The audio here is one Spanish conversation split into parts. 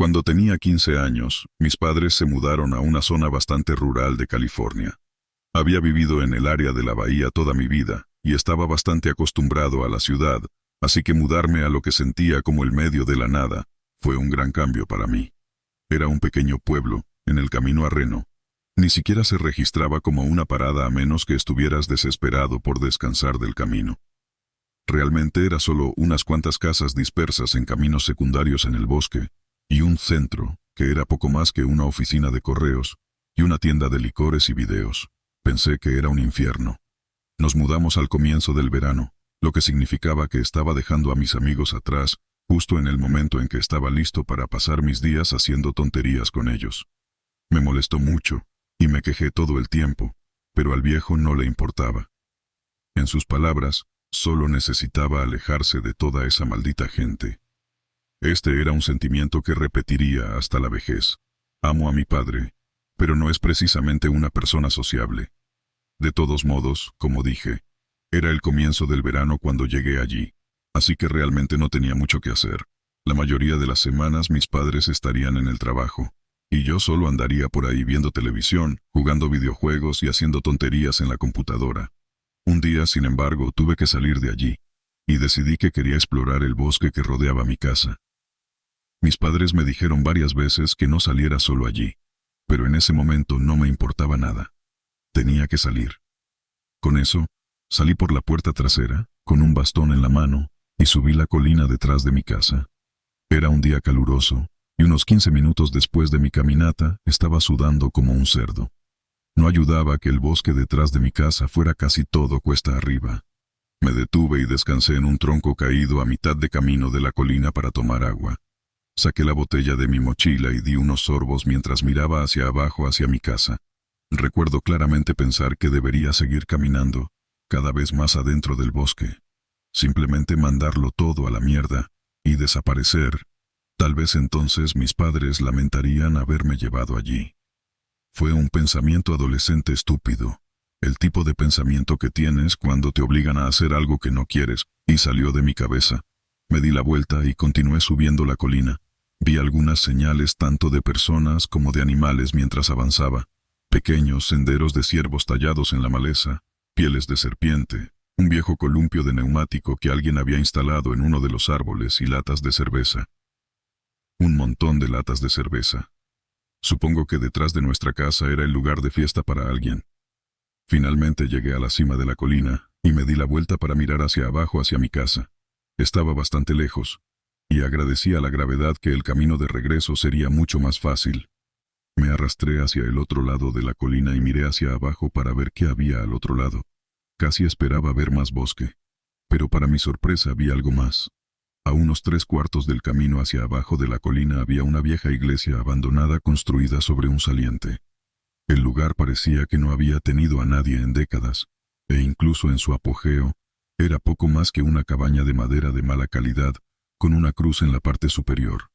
Cuando tenía 15 años, mis padres se mudaron a una zona bastante rural de California. Había vivido en el área de la bahía toda mi vida, y estaba bastante acostumbrado a la ciudad, así que mudarme a lo que sentía como el medio de la nada, fue un gran cambio para mí. Era un pequeño pueblo, en el camino a Reno. Ni siquiera se registraba como una parada a menos que estuvieras desesperado por descansar del camino. Realmente era solo unas cuantas casas dispersas en caminos secundarios en el bosque, y un centro, que era poco más que una oficina de correos, y una tienda de licores y videos. Pensé que era un infierno. Nos mudamos al comienzo del verano, lo que significaba que estaba dejando a mis amigos atrás, justo en el momento en que estaba listo para pasar mis días haciendo tonterías con ellos. Me molestó mucho, y me quejé todo el tiempo, pero al viejo no le importaba. En sus palabras, solo necesitaba alejarse de toda esa maldita gente. Este era un sentimiento que repetiría hasta la vejez. Amo a mi padre, pero no es precisamente una persona sociable. De todos modos, como dije, era el comienzo del verano cuando llegué allí, así que realmente no tenía mucho que hacer. La mayoría de las semanas mis padres estarían en el trabajo, y yo solo andaría por ahí viendo televisión, jugando videojuegos y haciendo tonterías en la computadora. Un día, sin embargo, tuve que salir de allí, y decidí que quería explorar el bosque que rodeaba mi casa. Mis padres me dijeron varias veces que no saliera solo allí, pero en ese momento no me importaba nada. Tenía que salir. Con eso, salí por la puerta trasera, con un bastón en la mano, y subí la colina detrás de mi casa. Era un día caluroso, y unos 15 minutos después de mi caminata, estaba sudando como un cerdo. No ayudaba que el bosque detrás de mi casa fuera casi todo cuesta arriba. Me detuve y descansé en un tronco caído a mitad de camino de la colina para tomar agua. Saqué la botella de mi mochila y di unos sorbos mientras miraba hacia abajo hacia mi casa. Recuerdo claramente pensar que debería seguir caminando, cada vez más adentro del bosque. Simplemente mandarlo todo a la mierda y desaparecer. Tal vez entonces mis padres lamentarían haberme llevado allí. Fue un pensamiento adolescente estúpido, el tipo de pensamiento que tienes cuando te obligan a hacer algo que no quieres, y salió de mi cabeza. Me di la vuelta y continué subiendo la colina. Vi algunas señales tanto de personas como de animales mientras avanzaba. Pequeños senderos de ciervos tallados en la maleza, pieles de serpiente, un viejo columpio de neumático que alguien había instalado en uno de los árboles y latas de cerveza. Un montón de latas de cerveza. Supongo que detrás de nuestra casa era el lugar de fiesta para alguien. Finalmente llegué a la cima de la colina y me di la vuelta para mirar hacia abajo hacia mi casa. Estaba bastante lejos, y agradecí a la gravedad que el camino de regreso sería mucho más fácil. Me arrastré hacia el otro lado de la colina y miré hacia abajo para ver qué había al otro lado. Casi esperaba ver más bosque, pero para mi sorpresa vi algo más. A unos 3/4 del camino hacia abajo de la colina había una vieja iglesia abandonada construida sobre un saliente. El lugar parecía que no había tenido a nadie en décadas, e incluso en su apogeo, era poco más que una cabaña de madera de mala calidad, con una cruz en la parte superior.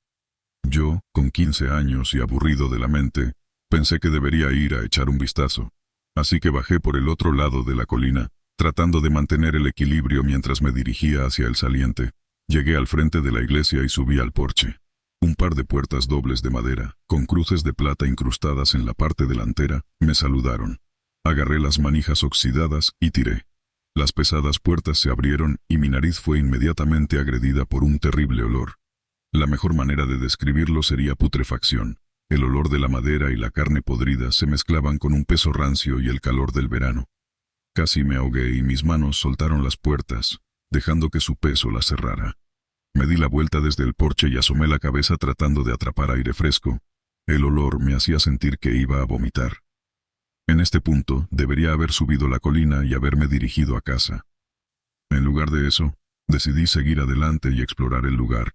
Yo, con 15 años y aburrido de la mente, pensé que debería ir a echar un vistazo, así que bajé por el otro lado de la colina, tratando de mantener el equilibrio mientras me dirigía hacia el saliente. Llegué al frente de la iglesia y subí al porche. Un par de puertas dobles de madera, con cruces de plata incrustadas en la parte delantera, me saludaron. Agarré las manijas oxidadas y tiré. Las pesadas puertas se abrieron y mi nariz fue inmediatamente agredida por un terrible olor. La mejor manera de describirlo sería putrefacción. El olor de la madera y la carne podrida se mezclaban con un peso rancio y el calor del verano. Casi me ahogué y mis manos soltaron las puertas, dejando que su peso las cerrara. Me di la vuelta desde el porche y asomé la cabeza tratando de atrapar aire fresco. El olor me hacía sentir que iba a vomitar. En este punto, debería haber subido la colina y haberme dirigido a casa. En lugar de eso, decidí seguir adelante y explorar el lugar.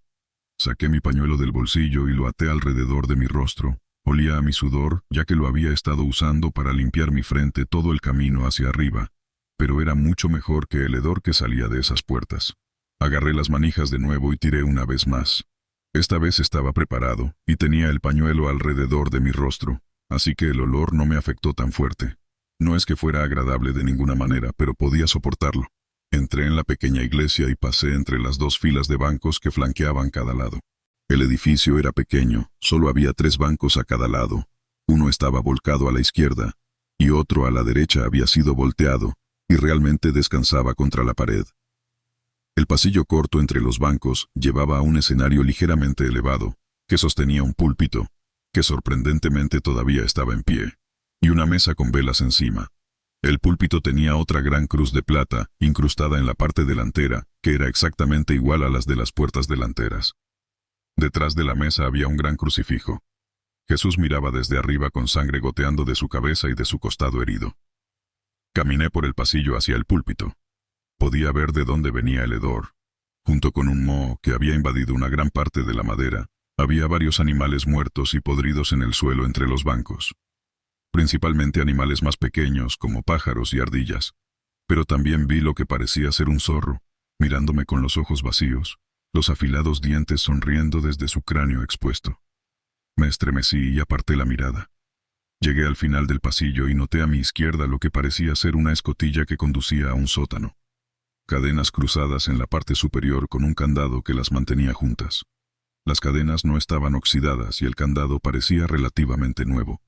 Saqué mi pañuelo del bolsillo y lo até alrededor de mi rostro. Olía a mi sudor, ya que lo había estado usando para limpiar mi frente todo el camino hacia arriba, pero era mucho mejor que el hedor que salía de esas puertas. Agarré las manijas de nuevo y tiré una vez más. Esta vez estaba preparado, y tenía el pañuelo alrededor de mi rostro, así que el olor no me afectó tan fuerte. No es que fuera agradable de ninguna manera, pero podía soportarlo. Entré en la pequeña iglesia y pasé entre las 2 filas de bancos que flanqueaban cada lado. El edificio era pequeño, solo había 3 bancos a cada lado. Uno estaba volcado a la izquierda, y otro a la derecha había sido volteado, y realmente descansaba contra la pared. El pasillo corto entre los bancos llevaba a un escenario ligeramente elevado, que sostenía un púlpito, que sorprendentemente todavía estaba en pie, y una mesa con velas encima. El púlpito tenía otra gran cruz de plata, incrustada en la parte delantera, que era exactamente igual a las de las puertas delanteras. Detrás de la mesa había un gran crucifijo. Jesús miraba desde arriba con sangre goteando de su cabeza y de su costado herido. Caminé por el pasillo hacia el púlpito. Podía ver de dónde venía el hedor. Junto con un moho que había invadido una gran parte de la madera, había varios animales muertos y podridos en el suelo entre los bancos. Principalmente animales más pequeños como pájaros y ardillas. Pero también vi lo que parecía ser un zorro, mirándome con los ojos vacíos, los afilados dientes sonriendo desde su cráneo expuesto. Me estremecí y aparté la mirada. Llegué al final del pasillo y noté a mi izquierda lo que parecía ser una escotilla que conducía a un sótano. Cadenas cruzadas en la parte superior con un candado que las mantenía juntas. Las cadenas no estaban oxidadas y el candado parecía relativamente nuevo.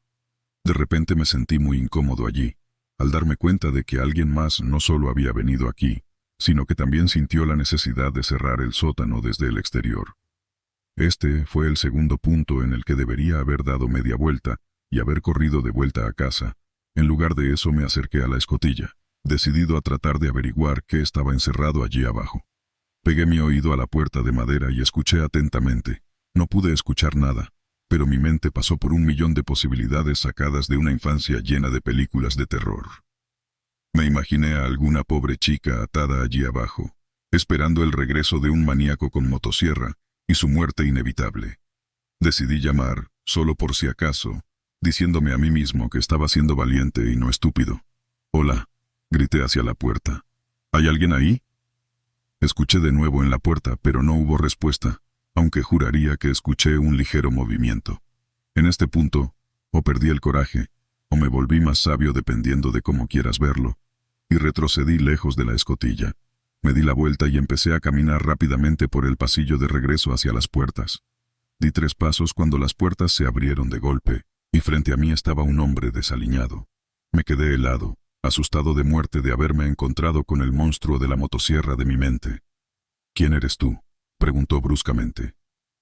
De repente me sentí muy incómodo allí, al darme cuenta de que alguien más no solo había venido aquí, sino que también sintió la necesidad de cerrar el sótano desde el exterior. Este fue el segundo punto en el que debería haber dado media vuelta y haber corrido de vuelta a casa. En lugar de eso me acerqué a la escotilla, decidido a tratar de averiguar qué estaba encerrado allí abajo. Pegué mi oído a la puerta de madera y escuché atentamente. No pude escuchar nada, pero mi mente pasó por 1.000.000 de posibilidades sacadas de una infancia llena de películas de terror. Me imaginé a alguna pobre chica atada allí abajo, esperando el regreso de un maníaco con motosierra y su muerte inevitable. Decidí llamar, solo por si acaso, diciéndome a mí mismo que estaba siendo valiente y no estúpido. «Hola», grité hacia la puerta. «¿Hay alguien ahí?» Escuché de nuevo en la puerta, pero no hubo respuesta, aunque juraría que escuché un ligero movimiento. En este punto, o perdí el coraje, o me volví más sabio dependiendo de cómo quieras verlo, y retrocedí lejos de la escotilla. Me di la vuelta y empecé a caminar rápidamente por el pasillo de regreso hacia las puertas. Di 3 pasos cuando las puertas se abrieron de golpe, y frente a mí estaba un hombre desaliñado. Me quedé helado, asustado de muerte de haberme encontrado con el monstruo de la motosierra de mi mente. «¿Quién eres tú?», preguntó bruscamente.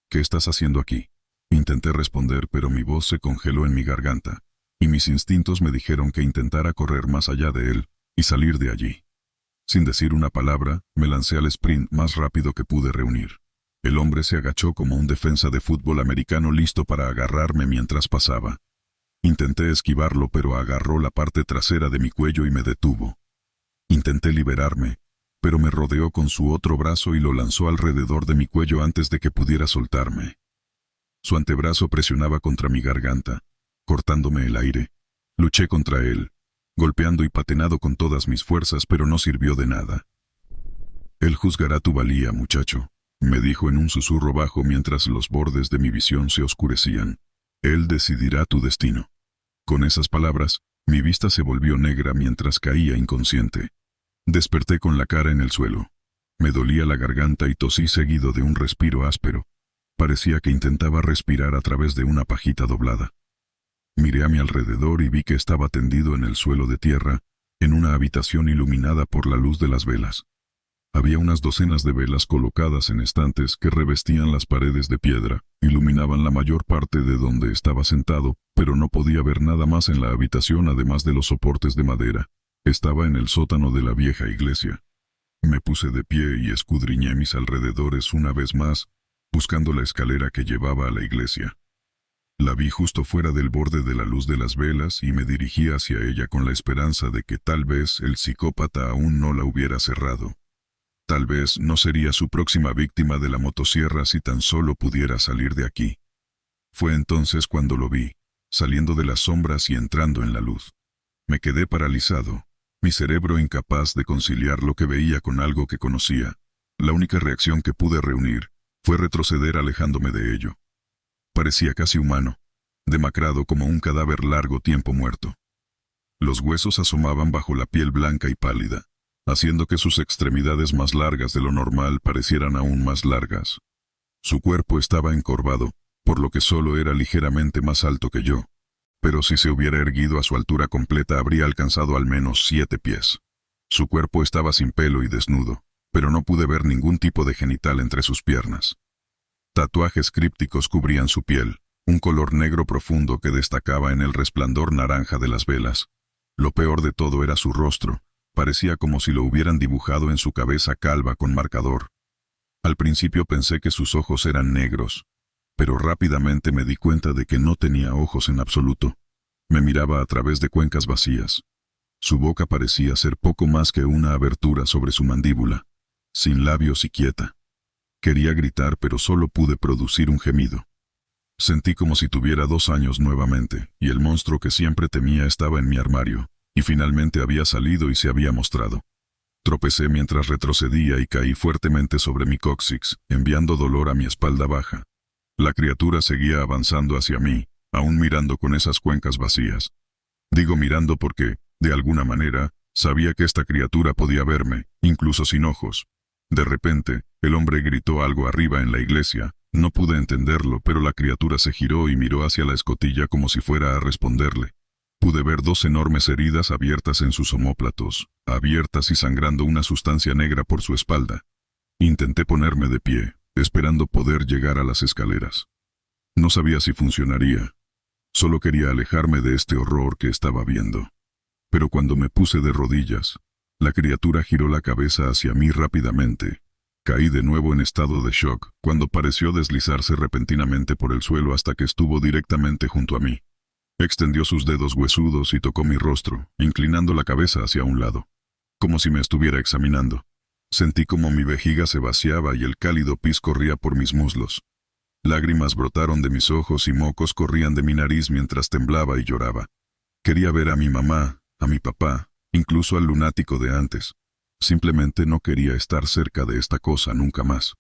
«¿Qué estás haciendo aquí?». Intenté responder, pero mi voz se congeló en mi garganta, y mis instintos me dijeron que intentara correr más allá de él y salir de allí. Sin decir una palabra, me lancé al sprint más rápido que pude reunir. El hombre se agachó como un defensa de fútbol americano listo para agarrarme mientras pasaba. Intenté esquivarlo, pero agarró la parte trasera de mi cuello y me detuvo. Intenté liberarme, pero me rodeó con su otro brazo y lo lanzó alrededor de mi cuello antes de que pudiera soltarme. Su antebrazo presionaba contra mi garganta, cortándome el aire. Luché contra él, golpeando y pateando con todas mis fuerzas, pero no sirvió de nada. «Él juzgará tu valía, muchacho», me dijo en un susurro bajo mientras los bordes de mi visión se oscurecían. «Él decidirá tu destino». Con esas palabras, mi vista se volvió negra mientras caía inconsciente. Desperté con la cara en el suelo. Me dolía la garganta y tosí seguido de un respiro áspero. Parecía que intentaba respirar a través de una pajita doblada. Miré a mi alrededor y vi que estaba tendido en el suelo de tierra, en una habitación iluminada por la luz de las velas. Había unas docenas de velas colocadas en estantes que revestían las paredes de piedra, iluminaban la mayor parte de donde estaba sentado, pero no podía ver nada más en la habitación además de los soportes de madera. Estaba en el sótano de la vieja iglesia. Me puse de pie y escudriñé mis alrededores una vez más, buscando la escalera que llevaba a la iglesia. La vi justo fuera del borde de la luz de las velas y me dirigí hacia ella con la esperanza de que tal vez el psicópata aún no la hubiera cerrado. Tal vez no sería su próxima víctima de la motosierra si tan solo pudiera salir de aquí. Fue entonces cuando lo vi, saliendo de las sombras y entrando en la luz. Me quedé paralizado, mi cerebro incapaz de conciliar lo que veía con algo que conocía. La única reacción que pude reunir fue retroceder alejándome de ello. Parecía casi humano, demacrado como un cadáver largo tiempo muerto. Los huesos asomaban bajo la piel blanca y pálida, haciendo que sus extremidades más largas de lo normal parecieran aún más largas. Su cuerpo estaba encorvado, por lo que solo era ligeramente más alto que yo. Pero si se hubiera erguido a su altura completa habría alcanzado al menos 7 pies. Su cuerpo estaba sin pelo y desnudo, pero no pude ver ningún tipo de genital entre sus piernas. Tatuajes crípticos cubrían su piel, un color negro profundo que destacaba en el resplandor naranja de las velas. Lo peor de todo era su rostro, parecía como si lo hubieran dibujado en su cabeza calva con marcador. Al principio pensé que sus ojos eran negros, pero rápidamente me di cuenta de que no tenía ojos en absoluto. Me miraba a través de cuencas vacías. Su boca parecía ser poco más que una abertura sobre su mandíbula, sin labios y quieta. Quería gritar, pero solo pude producir un gemido. Sentí como si tuviera 2 años nuevamente, y el monstruo que siempre temía estaba en mi armario, y finalmente había salido y se había mostrado. Tropecé mientras retrocedía y caí fuertemente sobre mi cóccix, enviando dolor a mi espalda baja. La criatura seguía avanzando hacia mí, aún mirando con esas cuencas vacías. Digo mirando porque, de alguna manera, sabía que esta criatura podía verme, incluso sin ojos. De repente, el hombre gritó algo arriba en la iglesia. No pude entenderlo, pero la criatura se giró y miró hacia la escotilla como si fuera a responderle. Pude ver 2 enormes heridas abiertas en sus omóplatos, abiertas y sangrando una sustancia negra por su espalda. Intenté ponerme de pie, esperando poder llegar a las escaleras. No sabía si funcionaría. Solo quería alejarme de este horror que estaba viendo. Pero cuando me puse de rodillas, la criatura giró la cabeza hacia mí rápidamente. Caí de nuevo en estado de shock, cuando pareció deslizarse repentinamente por el suelo hasta que estuvo directamente junto a mí. Extendió sus dedos huesudos y tocó mi rostro, inclinando la cabeza hacia un lado, como si me estuviera examinando. Sentí como mi vejiga se vaciaba y el cálido pis corría por mis muslos. Lágrimas brotaron de mis ojos y mocos corrían de mi nariz mientras temblaba y lloraba. Quería ver a mi mamá, a mi papá, incluso al lunático de antes. Simplemente no quería estar cerca de esta cosa nunca más.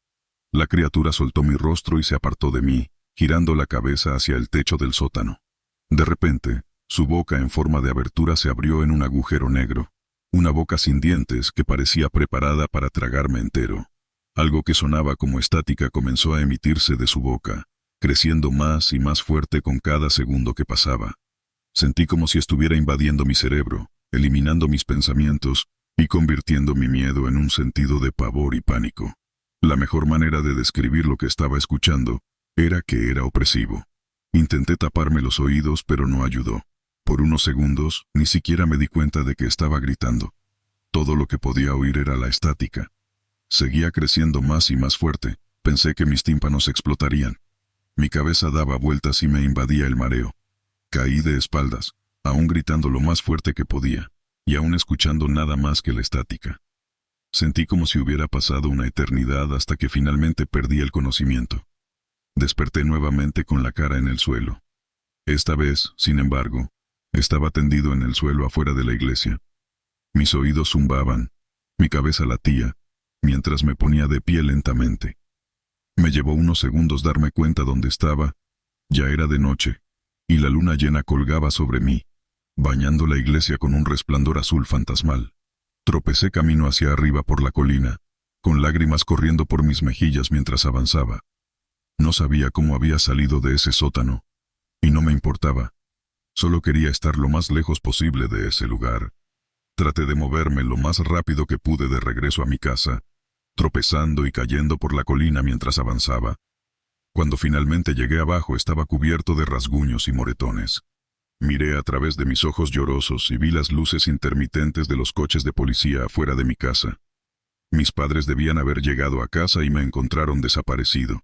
La criatura soltó mi rostro y se apartó de mí, girando la cabeza hacia el techo del sótano. De repente, su boca en forma de abertura se abrió en un agujero negro, una boca sin dientes que parecía preparada para tragarme entero. Algo que sonaba como estática comenzó a emitirse de su boca, creciendo más y más fuerte con cada segundo que pasaba. Sentí como si estuviera invadiendo mi cerebro, eliminando mis pensamientos y convirtiendo mi miedo en un sentido de pavor y pánico. La mejor manera de describir lo que estaba escuchando era que era opresivo. Intenté taparme los oídos, pero no ayudó. Por unos segundos, ni siquiera me di cuenta de que estaba gritando. Todo lo que podía oír era la estática. Seguía creciendo más y más fuerte. Pensé que mis tímpanos explotarían. Mi cabeza daba vueltas y me invadía el mareo. Caí de espaldas, aún gritando lo más fuerte que podía, y aún escuchando nada más que la estática. Sentí como si hubiera pasado una eternidad hasta que finalmente perdí el conocimiento. Desperté nuevamente con la cara en el suelo. Esta vez, sin embargo, estaba tendido en el suelo afuera de la iglesia. Mis oídos zumbaban, mi cabeza latía, mientras me ponía de pie lentamente. Me llevó unos segundos darme cuenta dónde estaba. Ya era de noche, y la luna llena colgaba sobre mí, bañando la iglesia con un resplandor azul fantasmal. Tropecé camino hacia arriba por la colina, con lágrimas corriendo por mis mejillas mientras avanzaba. No sabía cómo había salido de ese sótano, y no me importaba. Solo quería estar lo más lejos posible de ese lugar. Traté de moverme lo más rápido que pude de regreso a mi casa, tropezando y cayendo por la colina mientras avanzaba. Cuando finalmente llegué abajo estaba cubierto de rasguños y moretones. Miré a través de mis ojos llorosos y vi las luces intermitentes de los coches de policía afuera de mi casa. Mis padres debían haber llegado a casa y me encontraron desaparecido.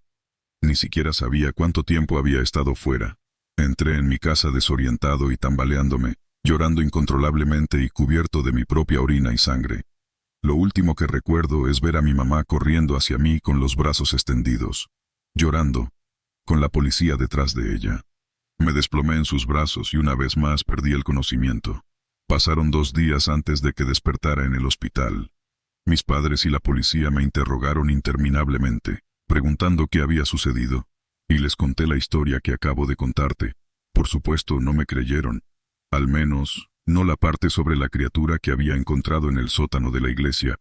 Ni siquiera sabía cuánto tiempo había estado fuera. Entré en mi casa desorientado y tambaleándome, llorando incontrolablemente y cubierto de mi propia orina y sangre. Lo último que recuerdo es ver a mi mamá corriendo hacia mí con los brazos extendidos, llorando, con la policía detrás de ella. Me desplomé en sus brazos y una vez más perdí el conocimiento. Pasaron 2 días antes de que despertara en el hospital. Mis padres y la policía me interrogaron interminablemente, preguntando qué había sucedido, y les conté la historia que acabo de contarte. Por supuesto, no me creyeron. Al menos, no la parte sobre la criatura que había encontrado en el sótano de la iglesia.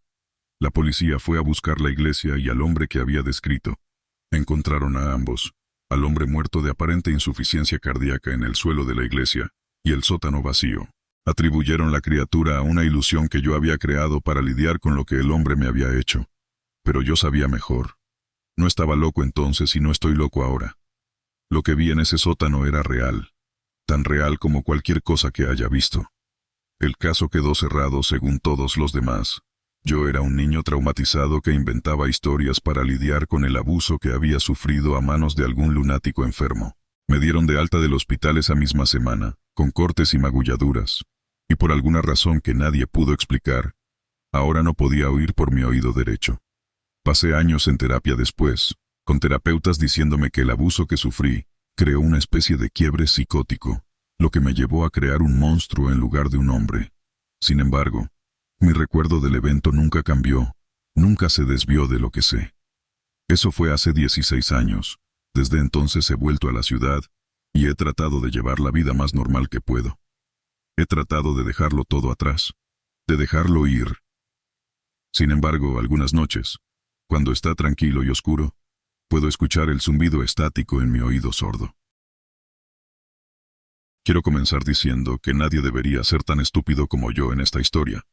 La policía fue a buscar la iglesia y al hombre que había descrito. Encontraron a ambos, al hombre muerto de aparente insuficiencia cardíaca en el suelo de la iglesia, y el sótano vacío. Atribuyeron la criatura a una ilusión que yo había creado para lidiar con lo que el hombre me había hecho. Pero yo sabía mejor. No estaba loco entonces y no estoy loco ahora. Lo que vi en ese sótano era real, tan real como cualquier cosa que haya visto. El caso quedó cerrado según todos los demás. Yo era un niño traumatizado que inventaba historias para lidiar con el abuso que había sufrido a manos de algún lunático enfermo. Me dieron de alta del hospital esa misma semana, con cortes y magulladuras, y por alguna razón que nadie pudo explicar, ahora no podía oír por mi oído derecho. Pasé años en terapia después, con terapeutas diciéndome que el abuso que sufrí creó una especie de quiebre psicótico, lo que me llevó a crear un monstruo en lugar de un hombre. Sin embargo, mi recuerdo del evento nunca cambió, nunca se desvió de lo que sé. Eso fue hace 16 años. Desde entonces he vuelto a la ciudad y he tratado de llevar la vida más normal que puedo. He tratado de dejarlo todo atrás, de dejarlo ir. Sin embargo, algunas noches, cuando está tranquilo y oscuro, puedo escuchar el zumbido estático en mi oído sordo. Quiero comenzar diciendo que nadie debería ser tan estúpido como yo en esta historia.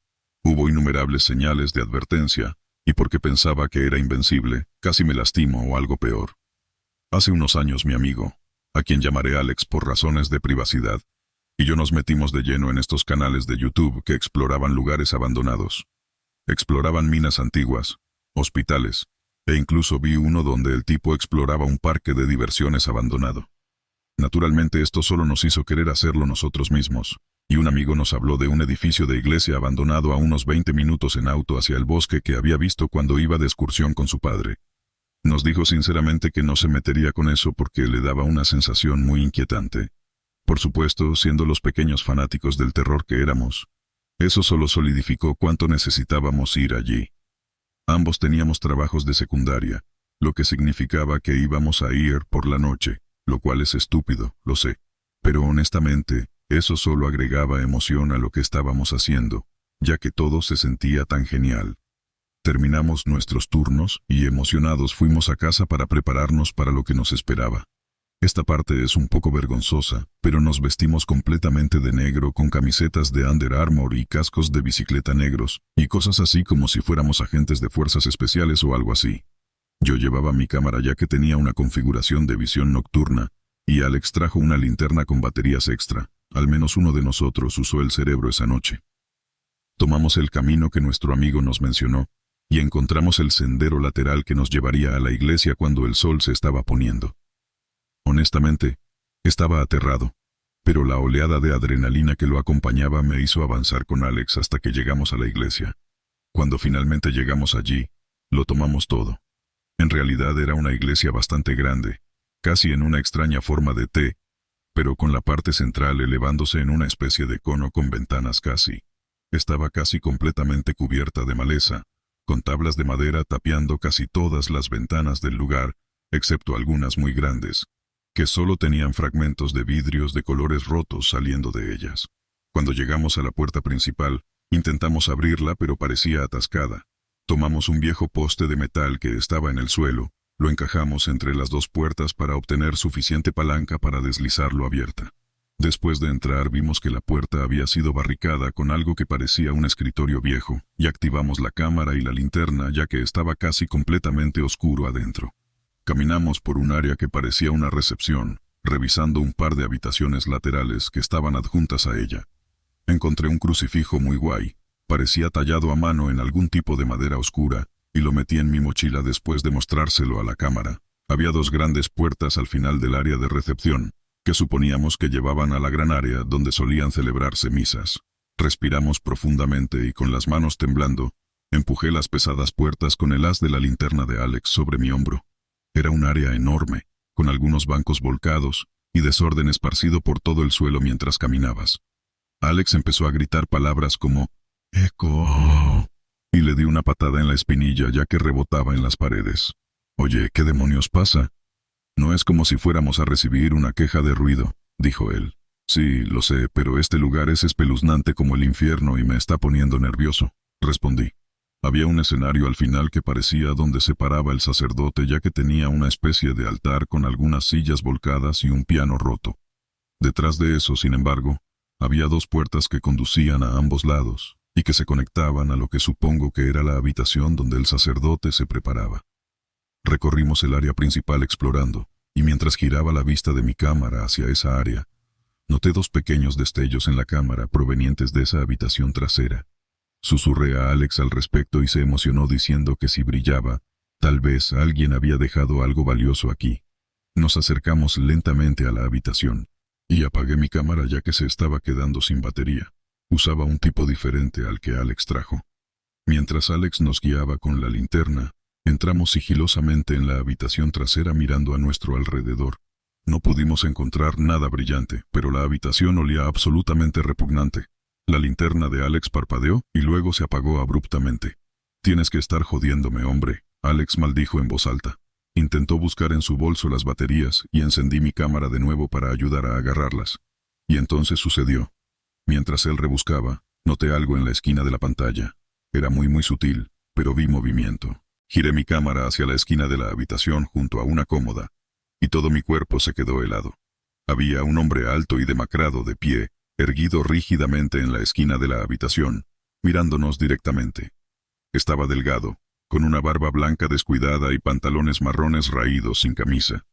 Hubo innumerables señales de advertencia, y porque pensaba que era invencible, casi me lastimo o algo peor. Hace unos años mi amigo, a quien llamaré Alex por razones de privacidad, y yo nos metimos de lleno en estos canales de YouTube que exploraban lugares abandonados. Exploraban minas antiguas, hospitales, e incluso vi uno donde el tipo exploraba un parque de diversiones abandonado. Naturalmente esto solo nos hizo querer hacerlo nosotros mismos, y un amigo nos habló de un edificio de iglesia abandonado a unos 20 minutos en auto hacia el bosque que había visto cuando iba de excursión con su padre. Nos dijo sinceramente que no se metería con eso porque le daba una sensación muy inquietante. Por supuesto, siendo los pequeños fanáticos del terror que éramos, eso solo solidificó cuánto necesitábamos ir allí. Ambos teníamos trabajos de secundaria, lo que significaba que íbamos a ir por la noche, lo cual es estúpido, lo sé. Pero honestamente, eso solo agregaba emoción a lo que estábamos haciendo, ya que todo se sentía tan genial. Terminamos nuestros turnos y emocionados fuimos a casa para prepararnos para lo que nos esperaba. Esta parte es un poco vergonzosa, pero nos vestimos completamente de negro con camisetas de Under Armour y cascos de bicicleta negros, y cosas así como si fuéramos agentes de fuerzas especiales o algo así. Yo llevaba mi cámara ya que tenía una configuración de visión nocturna, y Alex trajo una linterna con baterías extra. Al menos uno de nosotros usó el cerebro esa noche. Tomamos el camino que nuestro amigo nos mencionó, y encontramos el sendero lateral que nos llevaría a la iglesia cuando el sol se estaba poniendo. Honestamente, estaba aterrado, pero la oleada de adrenalina que lo acompañaba me hizo avanzar con Alex hasta que llegamos a la iglesia. Cuando finalmente llegamos allí, lo tomamos todo. En realidad era una iglesia bastante grande, casi en una extraña forma de T, pero con la parte central elevándose en una especie de cono con ventanas casi. Estaba casi completamente cubierta de maleza, con tablas de madera tapiando casi todas las ventanas del lugar, excepto algunas muy grandes, que solo tenían fragmentos de vidrios de colores rotos saliendo de ellas. Cuando llegamos a la puerta principal, intentamos abrirla pero parecía atascada. Tomamos un viejo poste de metal que estaba en el suelo, lo encajamos entre las dos puertas para obtener suficiente palanca para deslizarlo abierta. Después de entrar vimos que la puerta había sido barricada con algo que parecía un escritorio viejo, y activamos la cámara y la linterna ya que estaba casi completamente oscuro adentro. Caminamos por un área que parecía una recepción, revisando un par de habitaciones laterales que estaban adjuntas a ella. Encontré un crucifijo muy guay, parecía tallado a mano en algún tipo de madera oscura, y lo metí en mi mochila después de mostrárselo a la cámara. Había dos grandes puertas al final del área de recepción, que suponíamos que llevaban a la gran área donde solían celebrarse misas. Respiramos profundamente y con las manos temblando, empujé las pesadas puertas con el haz de la linterna de Alex sobre mi hombro. Era un área enorme, con algunos bancos volcados y desorden esparcido por todo el suelo mientras caminabas. Alex empezó a gritar palabras como «Eco», y le di una patada en la espinilla ya que rebotaba en las paredes. «Oye, ¿qué demonios pasa?» «No es como si fuéramos a recibir una queja de ruido», dijo él. «Sí, lo sé, pero este lugar es espeluznante como el infierno y me está poniendo nervioso», respondí. Había un escenario al final que parecía donde se paraba el sacerdote, ya que tenía una especie de altar con algunas sillas volcadas y un piano roto. Detrás de eso, sin embargo, había dos puertas que conducían a ambos lados y que se conectaban a lo que supongo que era la habitación donde el sacerdote se preparaba. Recorrimos el área principal explorando, y mientras giraba la vista de mi cámara hacia esa área, noté dos pequeños destellos en la cámara provenientes de esa habitación trasera. Susurré a Alex al respecto y se emocionó diciendo que si brillaba, tal vez alguien había dejado algo valioso aquí. Nos acercamos lentamente a la habitación, y apagué mi cámara ya que se estaba quedando sin batería. Usaba un tipo diferente al que Alex trajo. Mientras Alex nos guiaba con la linterna, entramos sigilosamente en la habitación trasera mirando a nuestro alrededor. No pudimos encontrar nada brillante, pero la habitación olía absolutamente repugnante. La linterna de Alex parpadeó y luego se apagó abruptamente. «Tienes que estar jodiéndome, hombre», Alex maldijo en voz alta. Intentó buscar en su bolso las baterías y encendí mi cámara de nuevo para ayudar a agarrarlas. Y entonces sucedió. Mientras él rebuscaba, noté algo en la esquina de la pantalla. Era muy sutil, pero vi movimiento. Giré mi cámara hacia la esquina de la habitación junto a una cómoda, y todo mi cuerpo se quedó helado. Había un hombre alto y demacrado de pie, erguido rígidamente en la esquina de la habitación, mirándonos directamente. Estaba delgado, con una barba blanca descuidada y pantalones marrones raídos sin camisa.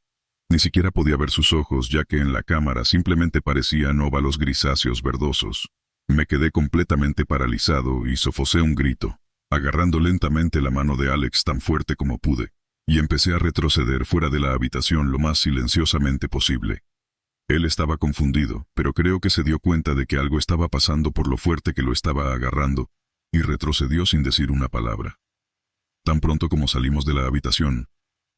Ni siquiera podía ver sus ojos, ya que en la cámara simplemente parecían óvalos grisáceos verdosos. Me quedé completamente paralizado y sofocé un grito, agarrando lentamente la mano de Alex tan fuerte como pude, y empecé a retroceder fuera de la habitación lo más silenciosamente posible. Él estaba confundido, pero creo que se dio cuenta de que algo estaba pasando por lo fuerte que lo estaba agarrando, y retrocedió sin decir una palabra. Tan pronto como salimos de la habitación,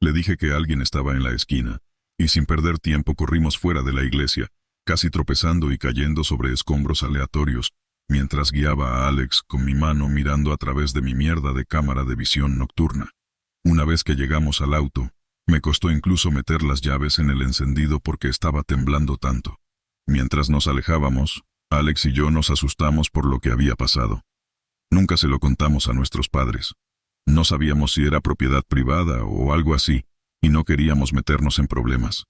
le dije que alguien estaba en la esquina, y sin perder tiempo corrimos fuera de la iglesia, casi tropezando y cayendo sobre escombros aleatorios, mientras guiaba a Alex con mi mano mirando a través de mi mierda de cámara de visión nocturna. Una vez que llegamos al auto, me costó incluso meter las llaves en el encendido porque estaba temblando tanto. Mientras nos alejábamos, Alex y yo nos asustamos por lo que había pasado. Nunca se lo contamos a nuestros padres. No sabíamos si era propiedad privada o algo así, y no queríamos meternos en problemas.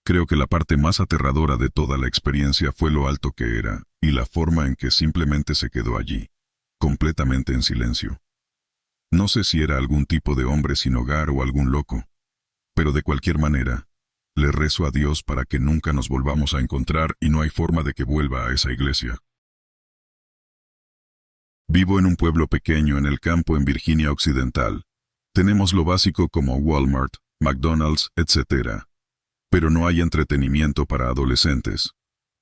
Creo que la parte más aterradora de toda la experiencia fue lo alto que era, y la forma en que simplemente se quedó allí, completamente en silencio. No sé si era algún tipo de hombre sin hogar o algún loco, pero de cualquier manera, le rezo a Dios para que nunca nos volvamos a encontrar y no hay forma de que vuelva a esa iglesia. Vivo en un pueblo pequeño en el campo en Virginia Occidental. Tenemos lo básico como Walmart, McDonald's, etc. Pero no hay entretenimiento para adolescentes.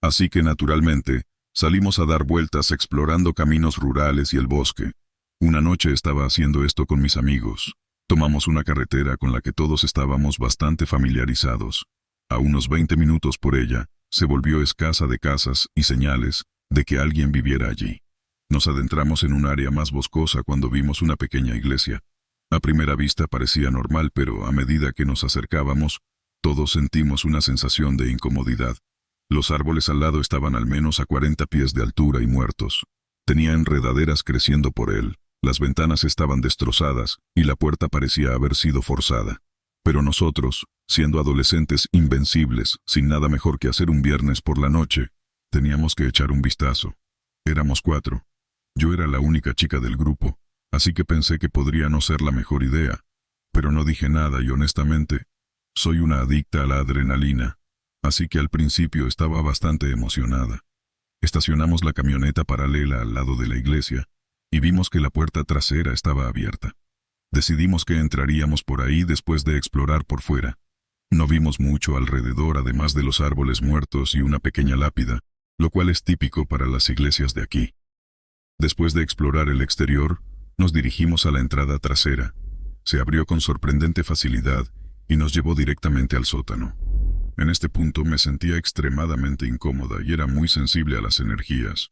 Así que naturalmente, salimos a dar vueltas explorando caminos rurales y el bosque. Una noche estaba haciendo esto con mis amigos. Tomamos una carretera con la que todos estábamos bastante familiarizados. A unos 20 minutos por ella, se volvió escasa de casas y señales de que alguien viviera allí. Nos adentramos en un área más boscosa cuando vimos una pequeña iglesia. A primera vista parecía normal, pero a medida que nos acercábamos, todos sentimos una sensación de incomodidad. Los árboles al lado estaban al menos a 40 pies de altura y muertos. Tenía enredaderas creciendo por él. Las ventanas estaban destrozadas y la puerta parecía haber sido forzada. Pero nosotros, siendo adolescentes invencibles, sin nada mejor que hacer un viernes por la noche, teníamos que echar un vistazo. Éramos 4. Yo era la única chica del grupo, así que pensé que podría no ser la mejor idea. Pero no dije nada y honestamente, soy una adicta a la adrenalina, así que al principio estaba bastante emocionada. Estacionamos la camioneta paralela al lado de la iglesia, y vimos que la puerta trasera estaba abierta. Decidimos que entraríamos por ahí después de explorar por fuera. No vimos mucho alrededor además de los árboles muertos y una pequeña lápida, lo cual es típico para las iglesias de aquí. Después de explorar el exterior, nos dirigimos a la entrada trasera. Se abrió con sorprendente facilidad y nos llevó directamente al sótano. En este punto me sentía extremadamente incómoda y era muy sensible a las energías.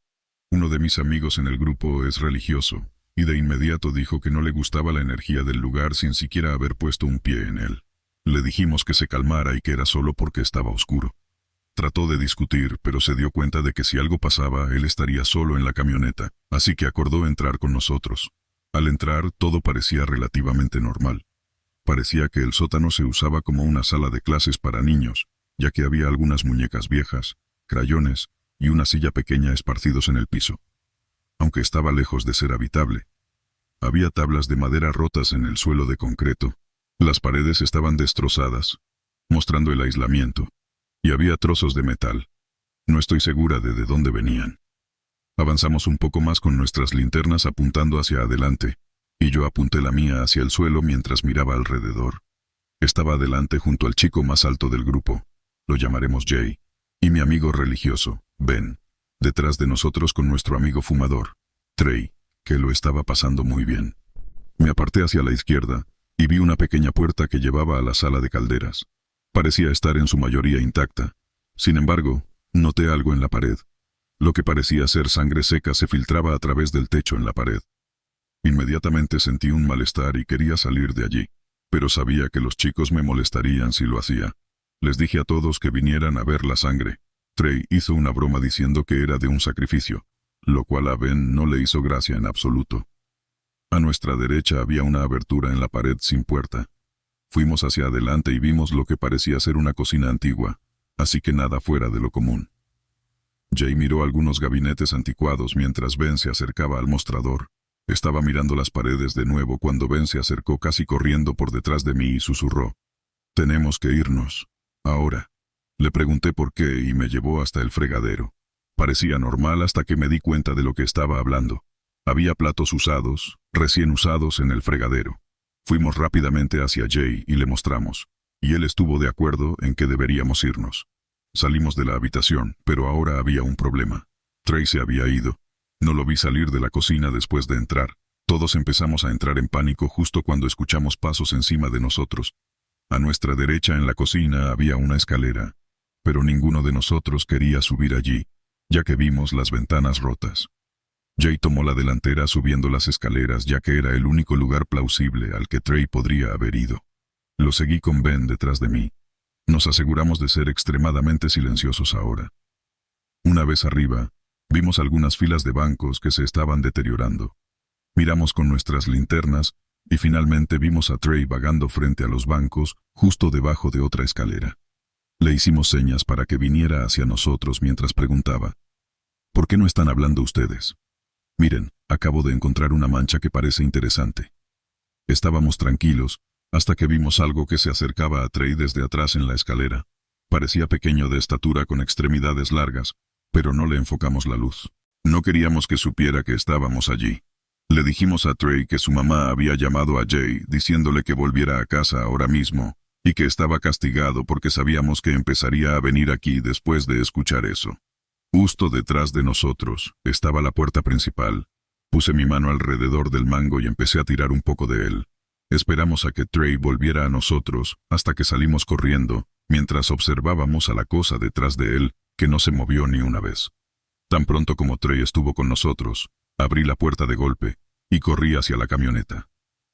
Uno de mis amigos en el grupo es religioso, y de inmediato dijo que no le gustaba la energía del lugar sin siquiera haber puesto un pie en él. Le dijimos que se calmara y que era solo porque estaba oscuro. Trató de discutir, pero se dio cuenta de que si algo pasaba, él estaría solo en la camioneta, así que acordó entrar con nosotros. Al entrar, todo parecía relativamente normal. Parecía que el sótano se usaba como una sala de clases para niños, ya que había algunas muñecas viejas, crayones y una silla pequeña esparcidos en el piso. Aunque estaba lejos de ser habitable. Había tablas de madera rotas en el suelo de concreto. Las paredes estaban destrozadas, mostrando el aislamiento, y había trozos de metal. No estoy segura de dónde venían. Avanzamos un poco más con nuestras linternas apuntando hacia adelante, y yo apunté la mía hacia el suelo mientras miraba alrededor. Estaba adelante junto al chico más alto del grupo, lo llamaremos Jay, y mi amigo religioso, Ben, detrás de nosotros con nuestro amigo fumador, Trey, que lo estaba pasando muy bien. Me aparté hacia la izquierda, y vi una pequeña puerta que llevaba a la sala de calderas. Parecía estar en su mayoría intacta. Sin embargo, noté algo en la pared. Lo que parecía ser sangre seca se filtraba a través del techo en la pared. Inmediatamente sentí un malestar y quería salir de allí, pero sabía que los chicos me molestarían si lo hacía. Les dije a todos que vinieran a ver la sangre. Trey hizo una broma diciendo que era de un sacrificio, lo cual a Ben no le hizo gracia en absoluto. A nuestra derecha había una abertura en la pared sin puerta. Fuimos hacia adelante y vimos lo que parecía ser una cocina antigua, así que nada fuera de lo común. Jay miró algunos gabinetes anticuados mientras Ben se acercaba al mostrador. Estaba mirando las paredes de nuevo cuando Ben se acercó casi corriendo por detrás de mí y susurró: «Tenemos que irnos. Ahora». Le pregunté por qué y me llevó hasta el fregadero. Parecía normal hasta que me di cuenta de lo que estaba hablando. Había platos usados, recién usados en el fregadero. Fuimos rápidamente hacia Jay y le mostramos, y él estuvo de acuerdo en que deberíamos irnos. Salimos de la habitación, pero ahora había un problema. Trey se había ido. No lo vi salir de la cocina después de entrar. Todos empezamos a entrar en pánico justo cuando escuchamos pasos encima de nosotros. A nuestra derecha en la cocina había una escalera, pero ninguno de nosotros quería subir allí, ya que vimos las ventanas rotas. Jay tomó la delantera subiendo las escaleras ya que era el único lugar plausible al que Trey podría haber ido. Lo seguí con Ben detrás de mí. Nos aseguramos de ser extremadamente silenciosos ahora. Una vez arriba, vimos algunas filas de bancos que se estaban deteriorando. Miramos con nuestras linternas y finalmente vimos a Trey vagando frente a los bancos justo debajo de otra escalera. Le hicimos señas para que viniera hacia nosotros mientras preguntaba: «¿Por qué no están hablando ustedes? Miren, acabo de encontrar una mancha que parece interesante». Estábamos tranquilos hasta que vimos algo que se acercaba a Trey desde atrás en la escalera. Parecía pequeño de estatura con extremidades largas, pero no le enfocamos la luz. No queríamos que supiera que estábamos allí. Le dijimos a Trey que su mamá había llamado a Jay diciéndole que volviera a casa ahora mismo, y que estaba castigado porque sabíamos que empezaría a venir aquí después de escuchar eso. Justo detrás de nosotros estaba la puerta principal. Puse mi mano alrededor del mango y empecé a tirar un poco de él. Esperamos a que Trey volviera a nosotros hasta que salimos corriendo, mientras observábamos a la cosa detrás de él, que no se movió ni una vez. Tan pronto como Trey estuvo con nosotros, abrí la puerta de golpe y corrí hacia la camioneta.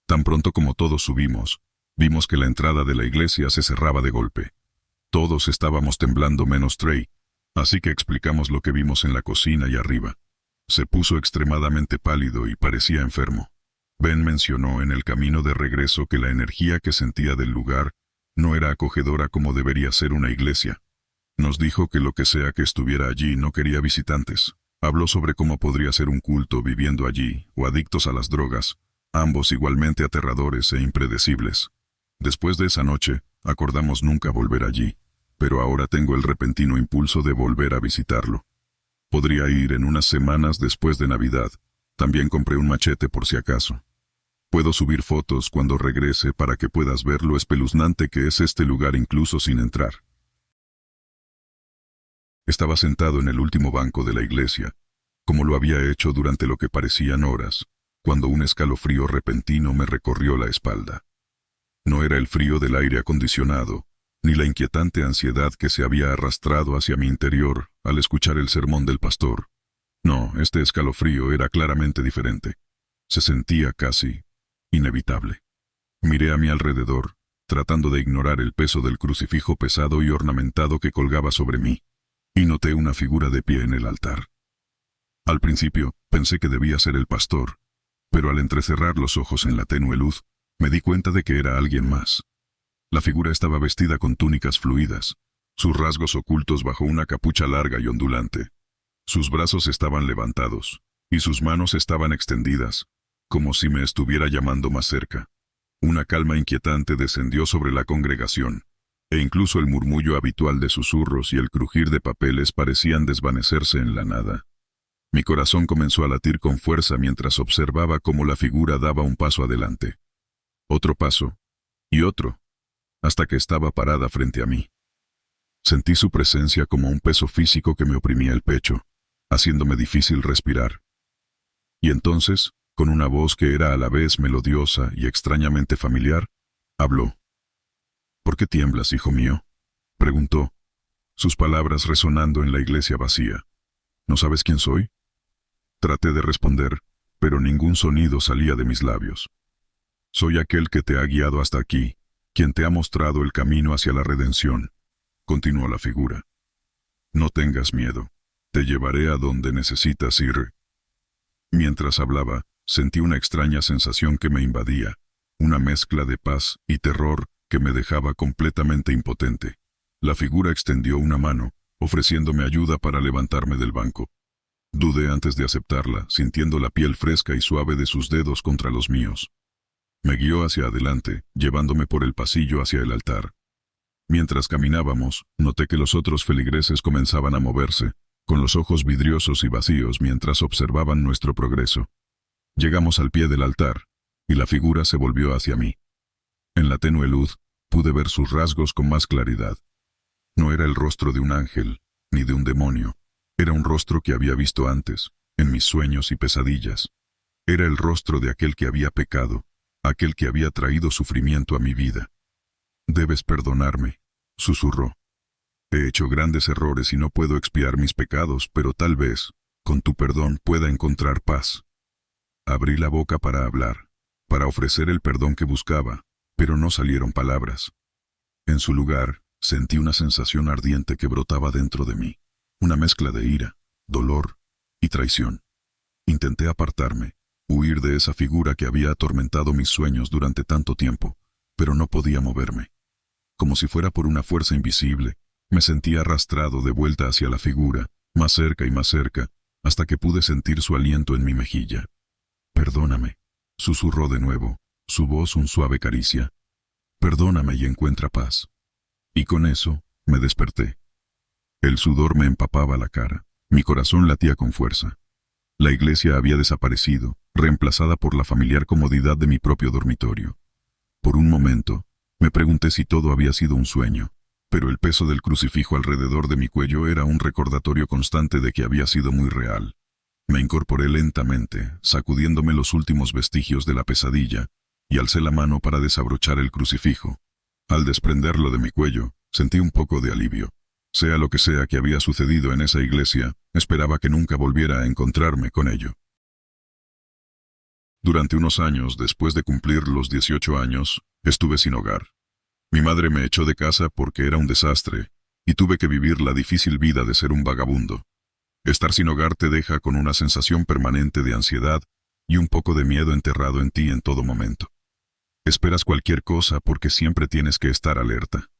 Tan pronto como todos subimos, vimos que la entrada de la iglesia se cerraba de golpe. Todos estábamos temblando menos Trey, así que explicamos lo que vimos en la cocina y arriba. Se puso extremadamente pálido y parecía enfermo. Ben mencionó en el camino de regreso que la energía que sentía del lugar no era acogedora como debería ser una iglesia. Nos dijo que lo que sea que estuviera allí no quería visitantes. Habló sobre cómo podría ser un culto viviendo allí, o adictos a las drogas, ambos igualmente aterradores e impredecibles. Después de esa noche, acordamos nunca volver allí, pero ahora tengo el repentino impulso de volver a visitarlo. Podría ir en unas semanas después de Navidad. También compré un machete por si acaso. Puedo subir fotos cuando regrese para que puedas ver lo espeluznante que es este lugar incluso sin entrar. Estaba sentado en el último banco de la iglesia, como lo había hecho durante lo que parecían horas, cuando un escalofrío repentino me recorrió la espalda. No era el frío del aire acondicionado, ni la inquietante ansiedad que se había arrastrado hacia mi interior al escuchar el sermón del pastor. No, este escalofrío era claramente diferente. Se sentía casi inevitable. Miré a mi alrededor, tratando de ignorar el peso del crucifijo pesado y ornamentado que colgaba sobre mí, y noté una figura de pie en el altar. Al principio, pensé que debía ser el pastor, pero al entrecerrar los ojos en la tenue luz, me di cuenta de que era alguien más. La figura estaba vestida con túnicas fluidas, sus rasgos ocultos bajo una capucha larga y ondulante. Sus brazos estaban levantados, y sus manos estaban extendidas, como si me estuviera llamando más cerca. Una calma inquietante descendió sobre la congregación, e incluso el murmullo habitual de susurros y el crujir de papeles parecían desvanecerse en la nada. Mi corazón comenzó a latir con fuerza mientras observaba cómo la figura daba un paso adelante. Otro paso, y otro, hasta que estaba parada frente a mí. Sentí su presencia como un peso físico que me oprimía el pecho, haciéndome difícil respirar. Y entonces, con una voz que era a la vez melodiosa y extrañamente familiar, habló. «¿Por qué tiemblas, hijo mío?», preguntó, sus palabras resonando en la iglesia vacía. «¿No sabes quién soy?». Traté de responder, pero ningún sonido salía de mis labios. «Soy aquel que te ha guiado hasta aquí, quien te ha mostrado el camino hacia la redención», continuó la figura. «No tengas miedo, te llevaré a donde necesitas ir». Mientras hablaba, sentí una extraña sensación que me invadía, una mezcla de paz y terror que me dejaba completamente impotente. La figura extendió una mano, ofreciéndome ayuda para levantarme del banco. Dudé antes de aceptarla, sintiendo la piel fresca y suave de sus dedos contra los míos. Me guió hacia adelante, llevándome por el pasillo hacia el altar. Mientras caminábamos, noté que los otros feligreses comenzaban a moverse, con los ojos vidriosos y vacíos mientras observaban nuestro progreso. Llegamos al pie del altar, y la figura se volvió hacia mí. En la tenue luz, pude ver sus rasgos con más claridad. No era el rostro de un ángel, ni de un demonio. Era un rostro que había visto antes, en mis sueños y pesadillas. Era el rostro de aquel que había pecado, aquel que había traído sufrimiento a mi vida. «Debes perdonarme», susurró. «He hecho grandes errores y no puedo expiar mis pecados, pero tal vez, con tu perdón, pueda encontrar paz». Abrí la boca para hablar, para ofrecer el perdón que buscaba, pero no salieron palabras. En su lugar, sentí una sensación ardiente que brotaba dentro de mí, una mezcla de ira, dolor y traición. Intenté apartarme, huir de esa figura que había atormentado mis sueños durante tanto tiempo, pero no podía moverme. Como si fuera por una fuerza invisible, me sentí arrastrado de vuelta hacia la figura, más cerca y más cerca, hasta que pude sentir su aliento en mi mejilla. «Perdóname», susurró de nuevo, su voz un suave caricia. «Perdóname y encuentra paz». Y con eso, me desperté. El sudor me empapaba la cara, mi corazón latía con fuerza. La iglesia había desaparecido, reemplazada por la familiar comodidad de mi propio dormitorio. Por un momento, me pregunté si todo había sido un sueño, pero el peso del crucifijo alrededor de mi cuello era un recordatorio constante de que había sido muy real. Me incorporé lentamente, sacudiéndome los últimos vestigios de la pesadilla, y alcé la mano para desabrochar el crucifijo. Al desprenderlo de mi cuello, sentí un poco de alivio. Sea lo que sea que había sucedido en esa iglesia, esperaba que nunca volviera a encontrarme con ello. Durante unos años, después de cumplir los 18 años, estuve sin hogar. Mi madre me echó de casa porque era un desastre, y tuve que vivir la difícil vida de ser un vagabundo. Estar sin hogar te deja con una sensación permanente de ansiedad y un poco de miedo enterrado en ti en todo momento. Esperas cualquier cosa porque siempre tienes que estar alerta.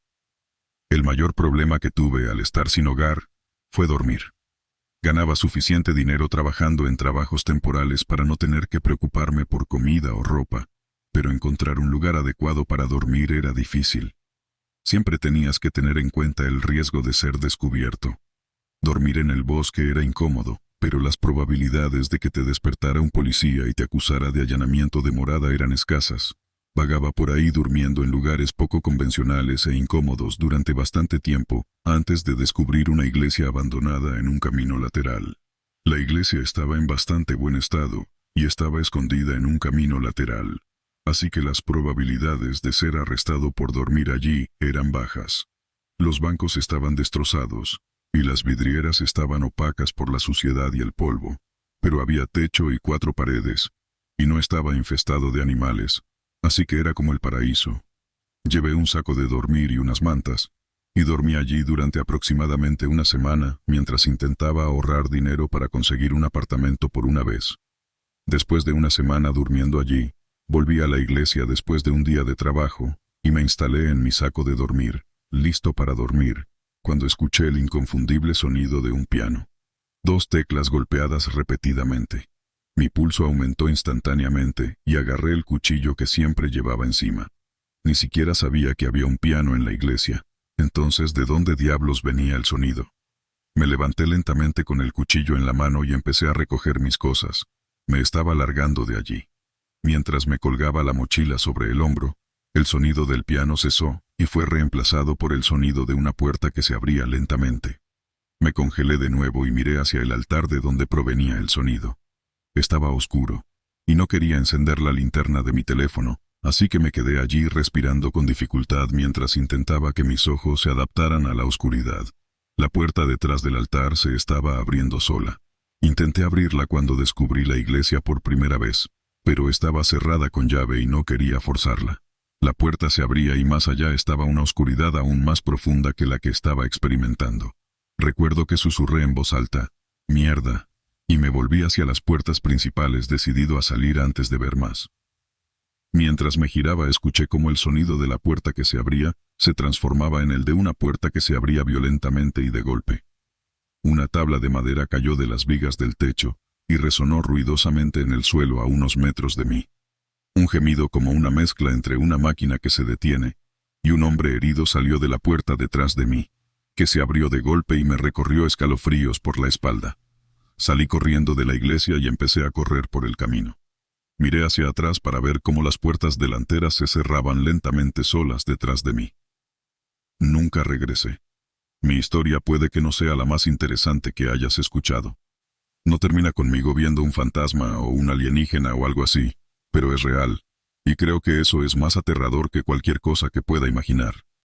El mayor problema que tuve al estar sin hogar fue dormir. Ganaba suficiente dinero trabajando en trabajos temporales para no tener que preocuparme por comida o ropa, pero encontrar un lugar adecuado para dormir era difícil. Siempre tenías que tener en cuenta el riesgo de ser descubierto. Dormir en el bosque era incómodo, pero las probabilidades de que te despertara un policía y te acusara de allanamiento de morada eran escasas. Vagaba por ahí durmiendo en lugares poco convencionales e incómodos durante bastante tiempo, antes de descubrir una iglesia abandonada en un camino lateral. La iglesia estaba en bastante buen estado, y estaba escondida en un camino lateral, así que las probabilidades de ser arrestado por dormir allí eran bajas. Los bancos estaban destrozados, y las vidrieras estaban opacas por la suciedad y el polvo, pero había techo y 4 paredes, y no estaba infestado de animales, así que era como el paraíso. Llevé un saco de dormir y unas mantas, y dormí allí durante aproximadamente una semana mientras intentaba ahorrar dinero para conseguir un apartamento por una vez. Después de una semana durmiendo allí, volví a la iglesia después de un día de trabajo, y me instalé en mi saco de dormir, listo para dormir, cuando escuché el inconfundible sonido de un piano. 2 teclas golpeadas repetidamente. Mi pulso aumentó instantáneamente y agarré el cuchillo que siempre llevaba encima. Ni siquiera sabía que había un piano en la iglesia. Entonces, ¿de dónde diablos venía el sonido? Me levanté lentamente con el cuchillo en la mano y empecé a recoger mis cosas. Me estaba largando de allí. Mientras me colgaba la mochila sobre el hombro, el sonido del piano cesó y fue reemplazado por el sonido de una puerta que se abría lentamente. Me congelé de nuevo y miré hacia el altar de donde provenía el sonido. Estaba oscuro, y no quería encender la linterna de mi teléfono, así que me quedé allí respirando con dificultad mientras intentaba que mis ojos se adaptaran a la oscuridad. La puerta detrás del altar se estaba abriendo sola. Intenté abrirla cuando descubrí la iglesia por primera vez, pero estaba cerrada con llave y no quería forzarla. La puerta se abría y más allá estaba una oscuridad aún más profunda que la que estaba experimentando. Recuerdo que susurré en voz alta, «Mierda», y me volví hacia las puertas principales decidido a salir antes de ver más. Mientras me giraba escuché cómo el sonido de la puerta que se abría se transformaba en el de una puerta que se abría violentamente y de golpe. Una tabla de madera cayó de las vigas del techo y resonó ruidosamente en el suelo a unos metros de mí. Un gemido como una mezcla entre una máquina que se detiene y un hombre herido salió de la puerta detrás de mí, que se abrió de golpe y me recorrió escalofríos por la espalda. Salí corriendo de la iglesia y empecé a correr por el camino. Miré hacia atrás para ver cómo las puertas delanteras se cerraban lentamente solas detrás de mí. Nunca regresé. Mi historia puede que no sea la más interesante que hayas escuchado. No termina conmigo viendo un fantasma o un alienígena o algo así, pero es real, y creo que eso es más aterrador que cualquier cosa que pueda imaginar.